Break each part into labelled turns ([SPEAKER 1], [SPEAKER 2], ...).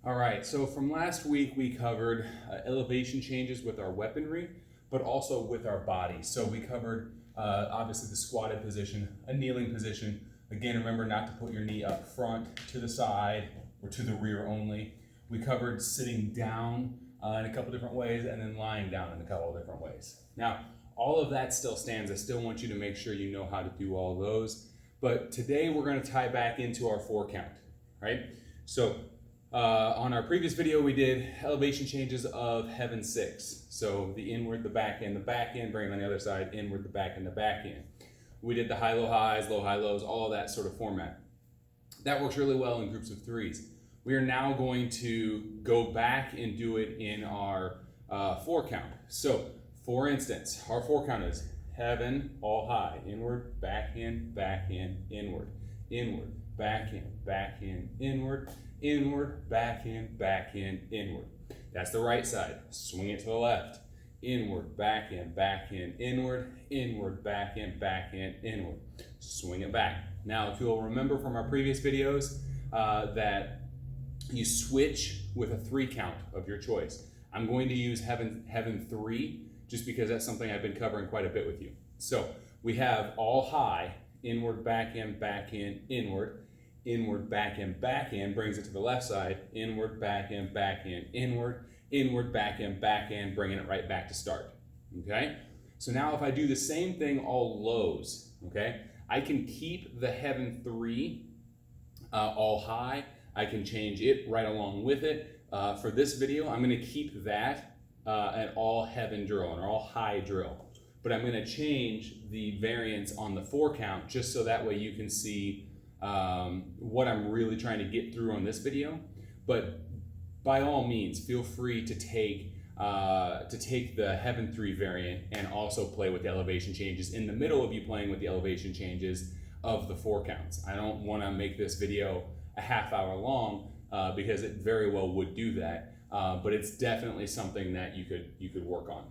[SPEAKER 1] All right, so from last week we covered elevation changes with our weaponry, but also with our body. So we covered obviously the squatted position, a kneeling position. Again, remember not to put your knee up front, to the side, or to the rear only. We covered sitting down in a couple different ways, and then lying down in a couple of different ways. Now, all of that still stands. I still want you to make sure you know how to do all those. But today we're going to tie back into our 4 count, right? So on our previous video, we did elevation changes of heaven 6. So the inward, the back end, bring it on the other side, inward, the back end, the back end. We did the high, low, highs, low, high, lows, all of that sort of format. That works really well in groups of 3s. We are now going to go back and do it in our 4 count. So for instance, our 4 count is heaven, all high, inward, back in, inward, inward, back in, inward, inward, back in, inward. That's the right side. Swing it to the left. Inward, back in, inward, inward, back in, inward. Swing it back. Now, if you'll remember from our previous videos, that you switch with a 3 count of your choice. I'm going to use heaven 3, just because that's something I've been covering quite a bit with you. So we have all high, inward, back in, inward, inward, back in, brings it to the left side, inward, back in, inward, inward, back in, bringing it right back to start, okay? So now if I do the same thing all lows, okay, I can keep the heaven 3 all high. I can change it right along with it. For this video, I'm gonna keep that an all heaven drill, an all high drill. But I'm gonna change the variance on the 4 count just so that way you can see what I'm really trying to get through on this video. But by all means, feel free to take the heaven 3 variant and also play with the elevation changes in the middle of you playing with the elevation changes of the 4 counts. I don't want to make this video a half hour long because it very well would do that, but it's definitely something that you could work on.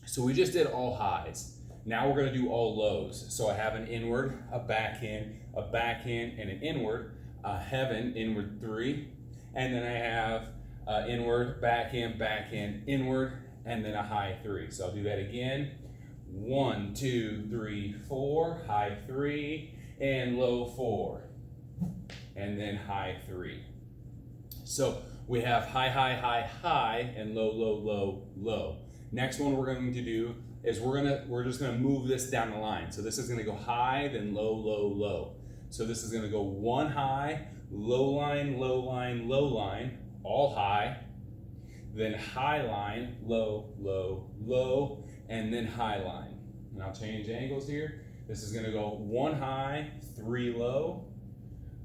[SPEAKER 1] So we just did all highs. Now we're going to do all lows. So I have an inward, a back in, and an inward, heaven, inward 3, and then I have inward, back in, inward, and then a high 3. So I'll do that again. 1, 2, 3, 4, high 3, and low 4, and then high 3. So we have high, high, high, high, and low, low, low, low. Next one we're going to do is we're just gonna move this down the line. So this is gonna go high, then low, low, low. So this is gonna go 1 high, low line, low line, low line, all high, then high line, low, low, low, and then high line. And I'll change angles here. This is gonna go 1 high, 3 low,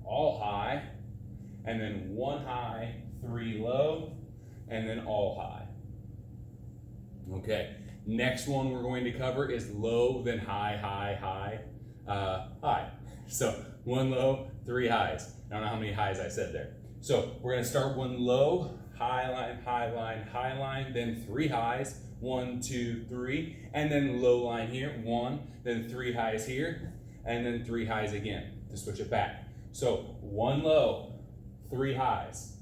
[SPEAKER 1] all high, and then 1 high, 3 low, and then all high. Okay. Next one we're going to cover is low, then high, high, high, high. So 1 low, 3 highs. I don't know how many highs I said there. So we're going to start 1 low, high line, high line, high line, then 3 highs, 1, 2, 3, and then low line here, 1, then 3 highs here, and then 3 highs again to switch it back. So 1 low, 3 highs,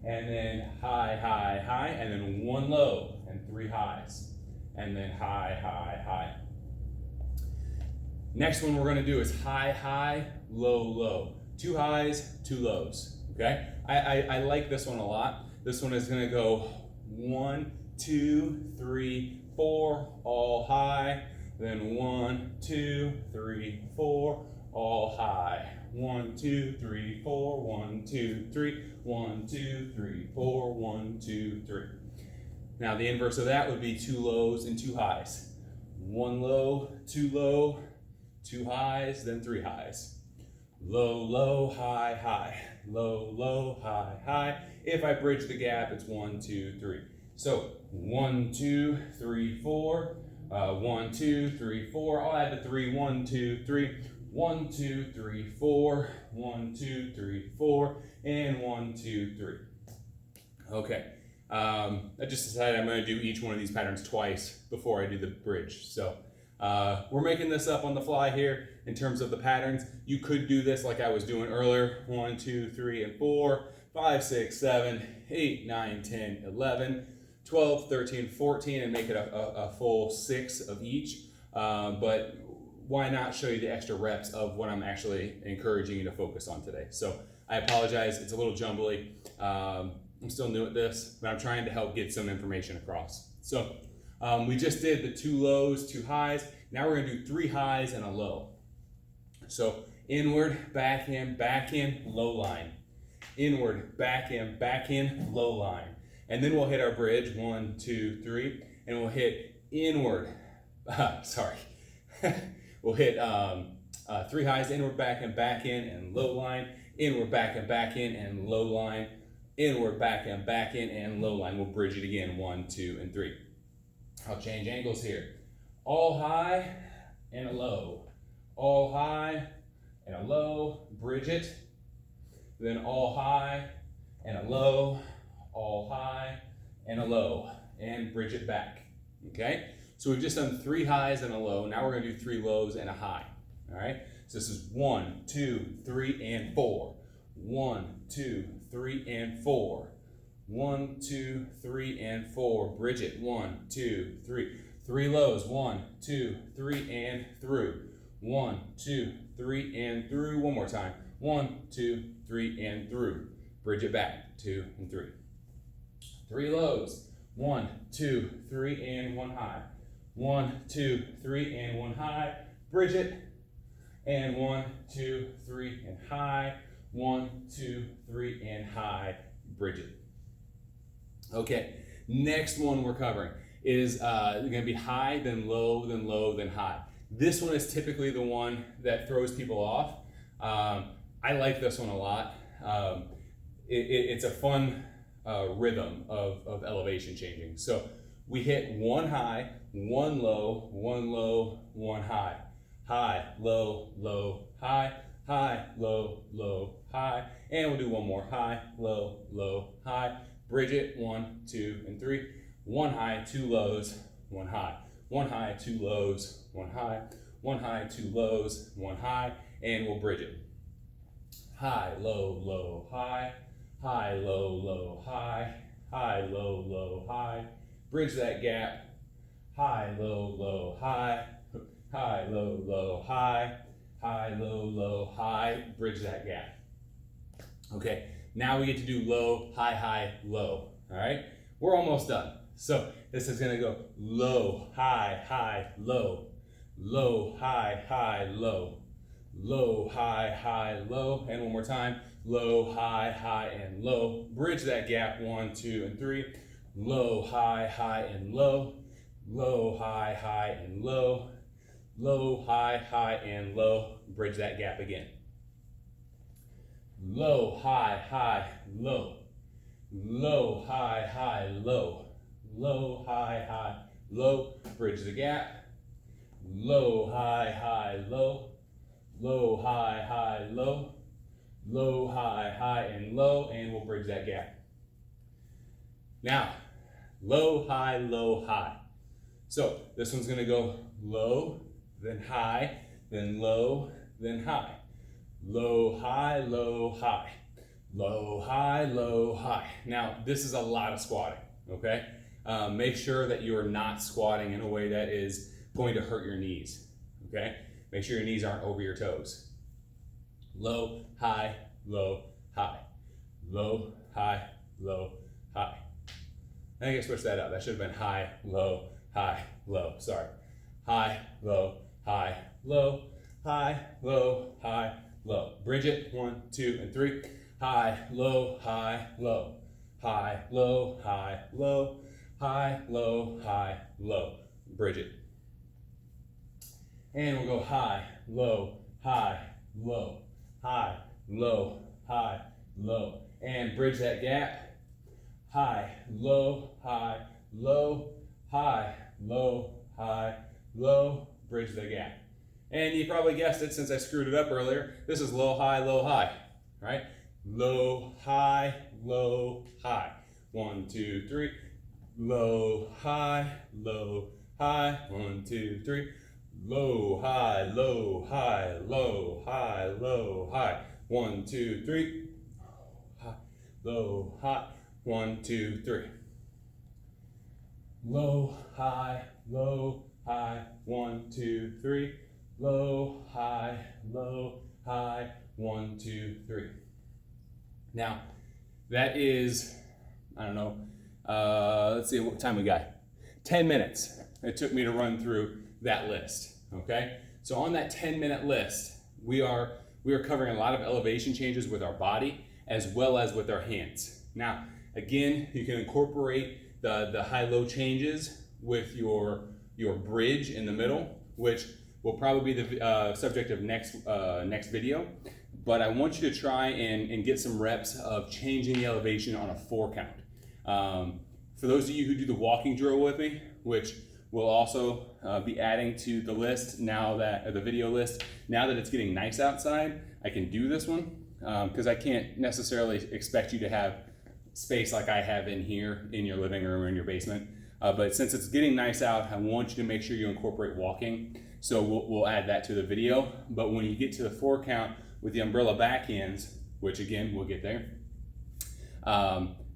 [SPEAKER 1] and then high, high, high, and then 1 low and 3 highs. And then high, high, high. Next one we're going to do is high, high, low, low. 2 highs, 2 lows, okay? I like this one a lot. This one is going to go 1, 2, 3, 4, all high, then 1, 2, 3, 4, all high. 1, 2, 3, 4, 1, 2, 3, 1, 2, 3, 4, 1, 2, 3. Now the inverse of that would be 2 lows and 2 highs. 1 low, 2 highs, then 3 highs. Low, low, high, high. Low, low, high, high. If I bridge the gap, it's 1, 2, 3. So 1, 2, 3, 4. 1, 2, 3, 4. I'll add the 3. 1, 2, 3. 1, 2, 3, 4. 1, 2, 3, 4. And 1, 2, 3. Okay. I just decided I'm going to do each one of these patterns twice before I do the bridge. So we're making this up on the fly here in terms of the patterns. You could do this like I was doing earlier, 1, 2, 3, and 4, 5, 6, 7, 8, 9, 10, 11, 12, 13, 14, and make it a full 6 of each. But why not show you the extra reps of what I'm actually encouraging you to focus on today? So I apologize, it's a little jumbly. I'm still new at this, but I'm trying to help get some information across. So we just did the 2 lows, 2 highs. Now we're gonna do 3 highs and a low. So inward, back in, low line. Inward, back in, low line. And then we'll hit our bridge, 1, 2, 3, and we'll hit inward, we'll hit 3 highs, inward, back in, and low line. Inward, back in, and low line. Inward, back in, and low line. We'll bridge it again, 1, 2, and 3. I'll change angles here. All high and a low. All high and a low, bridge it. Then all high and a low, all high and a low, and bridge it back, okay? So we've just done 3 highs and a low. Now we're gonna do 3 lows and a high, all right? So this is 1, 2, 3, and 4. 1, 2, 3, and 4. 1, 2, 3, and 4. Bridge it. 1, 2, 3. 3 lows. 1, 2, 3, and through. 1, 2, 3, and through. One more time. 1, 2, 3, and through. Bridge it back. 2 and 3. 3 lows. 1, 2, 3, and 1 high. 1, 2, 3, and 1 high. Bridge it. And 1, 2, 3, and high. 1, 2, 3, and high. Bridge it. Okay, next one we're covering is going to be high, then low, then low, then high. This one is typically the one that throws people off. I like this one a lot. It's a fun rhythm of elevation changing. So we hit 1 high, 1 low, 1 low, 1 high. High, low, low, high, high, low, low, high. And we'll do one more. High, low, low, high. Bridge it. 1, 2, and 3. 1 high, 2 lows, 1 high. 1 high, 2 lows, 1 high. 1 high, 2 lows, 1 high. And we'll bridge it. High, low, low, high. High, low, low, high. High, low, low, high. Bridge that gap. High, low, low, high. High, low, low, high. High, low, low, high. Bridge that gap. Okay, now we get to do low, high, high, low. All right, we're almost done. So this is gonna go low, high, high, low. Low, high, high, low. Low, high, high, low. And one more time. Low, high, high, and low. Bridge that gap. 1, 2, and 3. Low, high, high, and low. Low, high, high, and low. Low, high, high, and low. Bridge that gap again. Low, high, high, low. Low, high, high, low. Low, high, high, low. Bridge the gap. Low, high, high, low. Low, high, high, low. Low, high, high, and low. And we'll bridge that gap. Now, low, high, low, high. So this one's going to go low, then high, then low, then high. Low, high, low, high. Low, high, low, high. Now, this is a lot of squatting, okay? Make sure that you are not squatting in a way that is going to hurt your knees, okay? Make sure your knees aren't over your toes. Low, high, low, high. Low, high, low, high. I think I switched that up. That should have been high, low, sorry. High, low, low, high, low, low. Bridge it. 1, 2, and 3. High, low, low. High, low, low. High, low, low. Bridge it. And we'll go high, low, low. High, low, low. And bridge that gap. High, low, low. High, low, low. Bridge the gap. And you probably guessed it since I screwed it up earlier. This is low, high, right? Low, high, low, high. 1, 2, 3. Low, high, low, high. 1, 2, 3. Low, high, low, low, high, low, high. 1, 2, 3. low, high. 1, 2, 3. Low, high, low, high. 1, 2, 3. Low, high, low, high. 1, 2, 3. Now, that is, I don't know, let's see what time we got. 10 minutes it took me to run through that list, okay? So on that 10-minute list, we are covering a lot of elevation changes with our body as well as with our hands. Now, again, you can incorporate the high-low changes with your bridge in the middle, which will probably be the subject of next video. But I want you to try and get some reps of changing the elevation on a 4 count. For those of you who do the walking drill with me, which we'll also be adding to the list now that, the video list, now that it's getting nice outside, I can do this one because I can't necessarily expect you to have space like I have in here in your living room or in your basement. But since it's getting nice out, I want you to make sure you incorporate walking. So we'll add that to the video. But when you get to the 4 count with the umbrella backhands, which again, we'll get there,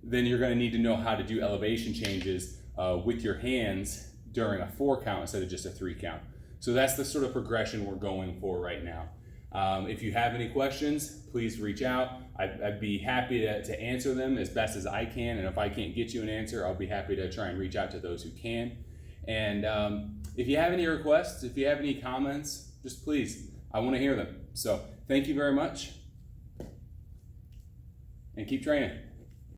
[SPEAKER 1] then you're gonna need to know how to do elevation changes with your hands during a 4 count instead of just a 3 count. So that's the sort of progression we're going for right now. If you have any questions, please reach out. I'd be happy to answer them as best as I can. And if I can't get you an answer, I'll be happy to try and reach out to those who can. And if you have any requests, if you have any comments, just please, I want to hear them. So thank you very much and keep training.